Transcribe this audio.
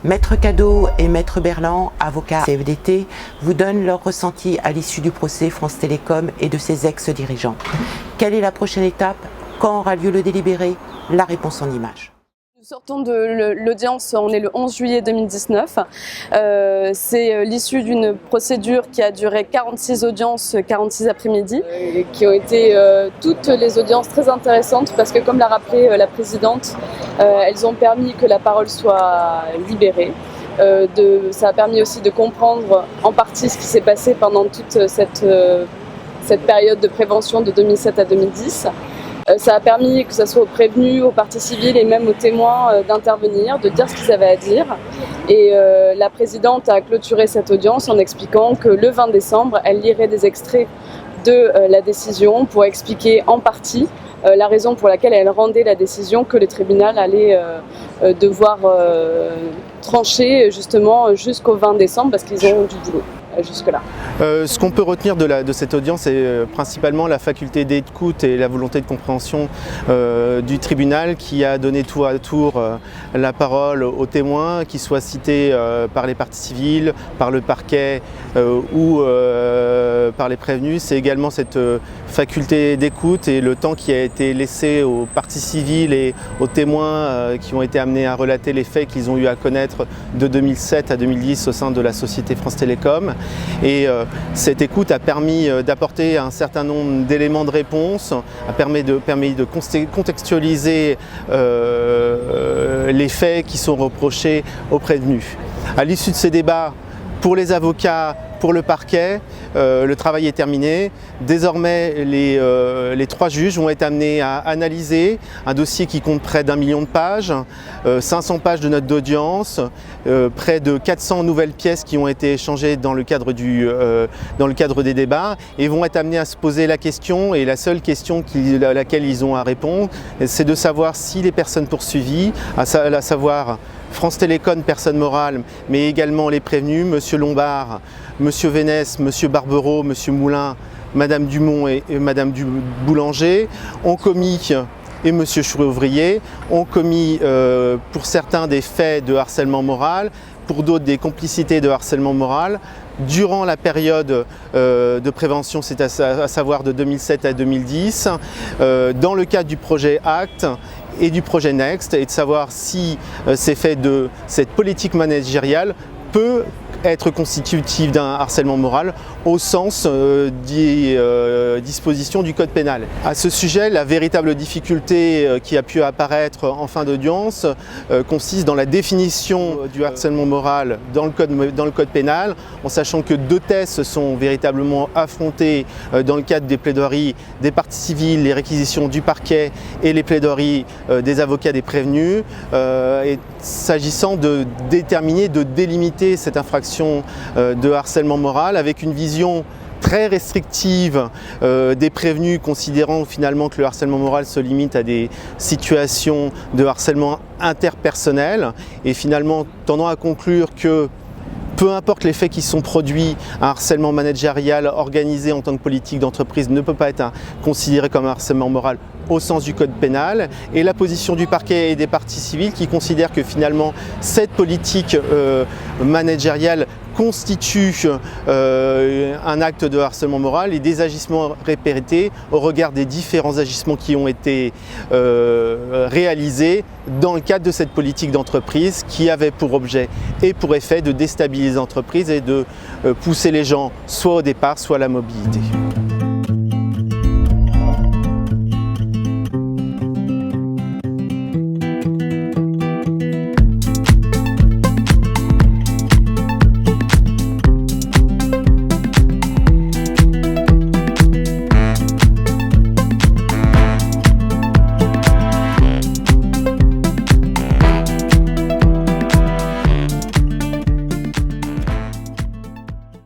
Maître Cadot et Maître Berland, avocats CFDT, vous donnent leur ressenti à l'issue du procès France Télécom et de ses ex-dirigeants. Quelle est la prochaine étape? Quand aura lieu le délibéré? La réponse en images. Nous sortons de l'audience, on est le 11 juillet 2019. C'est l'issue d'une procédure qui a duré 46 audiences, 46 après-midi, qui ont été toutes les audiences très intéressantes parce que, comme l'a rappelé la présidente, elles ont permis que la parole soit libérée. Ça a permis aussi de comprendre en partie ce qui s'est passé pendant toute cette période de prévention de 2007 à 2010. Ça a permis que ce soit aux prévenus, aux parties civiles et même aux témoins d'intervenir, de dire ce qu'ils avaient à dire. Et la présidente a clôturé cette audience en expliquant que le 20 décembre, elle lirait des extraits de la décision pour expliquer en partie la raison pour laquelle elle rendait la décision que le tribunal allait devoir trancher justement jusqu'au 20 décembre parce qu'ils ont du boulot. Jusque-là. Ce qu'on peut retenir de cette audience, c'est principalement la faculté d'écoute et la volonté de compréhension du tribunal qui a donné tour à tour la parole aux témoins, qu'ils soient cités par les parties civiles, par le parquet ou par les prévenus. C'est également cette faculté d'écoute et le temps qui a été laissé aux parties civiles et aux témoins qui ont été amenés à relater les faits qu'ils ont eu à connaître de 2007 à 2010 au sein de la société France Télécom. Et cette écoute a permis d'apporter un certain nombre d'éléments de réponse, a permis de contextualiser les faits qui sont reprochés aux prévenus. À l'issue de ces débats, pour les avocats, pour le parquet, le travail est terminé. Désormais, les 3 juges vont être amenés à analyser un dossier qui compte près d'1 million de pages, 500 pages de notes d'audience, près de 400 nouvelles pièces qui ont été échangées dans le cadre des débats et vont être amenés à se poser la question, et la seule question à laquelle ils ont à répondre, c'est de savoir si les personnes poursuivies, à savoir France Télécom, personne morale, mais également les prévenus, M. Lombard, M. Vénès, M. Barbereau, M. Moulin, Mme Dumont et Mme Boulanger, ont commis, et M. Chouret-Ouvrier, ont commis pour certains des faits de harcèlement moral, pour d'autres des complicités de harcèlement moral, durant la période de prévention, c'est à savoir de 2007 à 2010, dans le cadre du projet ACT et du projet Next, et de savoir si ces faits de cette politique managériale peut être constitutif d'un harcèlement moral au sens des dispositions du code pénal. À ce sujet, la véritable difficulté qui a pu apparaître en fin d'audience consiste dans la définition du harcèlement moral dans le code pénal, en sachant que 2 thèses sont véritablement affrontées dans le cadre des plaidoiries des parties civiles, les réquisitions du parquet et les plaidoiries des avocats des prévenus, et s'agissant de déterminer, de délimiter cette infraction de harcèlement moral avec une vision très restrictive des prévenus, considérant finalement que le harcèlement moral se limite à des situations de harcèlement interpersonnel, et finalement tendant à conclure que peu importe les faits qui sont produits, un harcèlement managérial organisé en tant que politique d'entreprise ne peut pas être considéré comme un harcèlement moral au sens du code pénal, et la position du parquet et des parties civiles qui considèrent que finalement cette politique managériale constitue un acte de harcèlement moral et des agissements répétés au regard des différents agissements qui ont été réalisés dans le cadre de cette politique d'entreprise qui avait pour objet et pour effet de déstabiliser l'entreprise et de pousser les gens soit au départ, soit à la mobilité.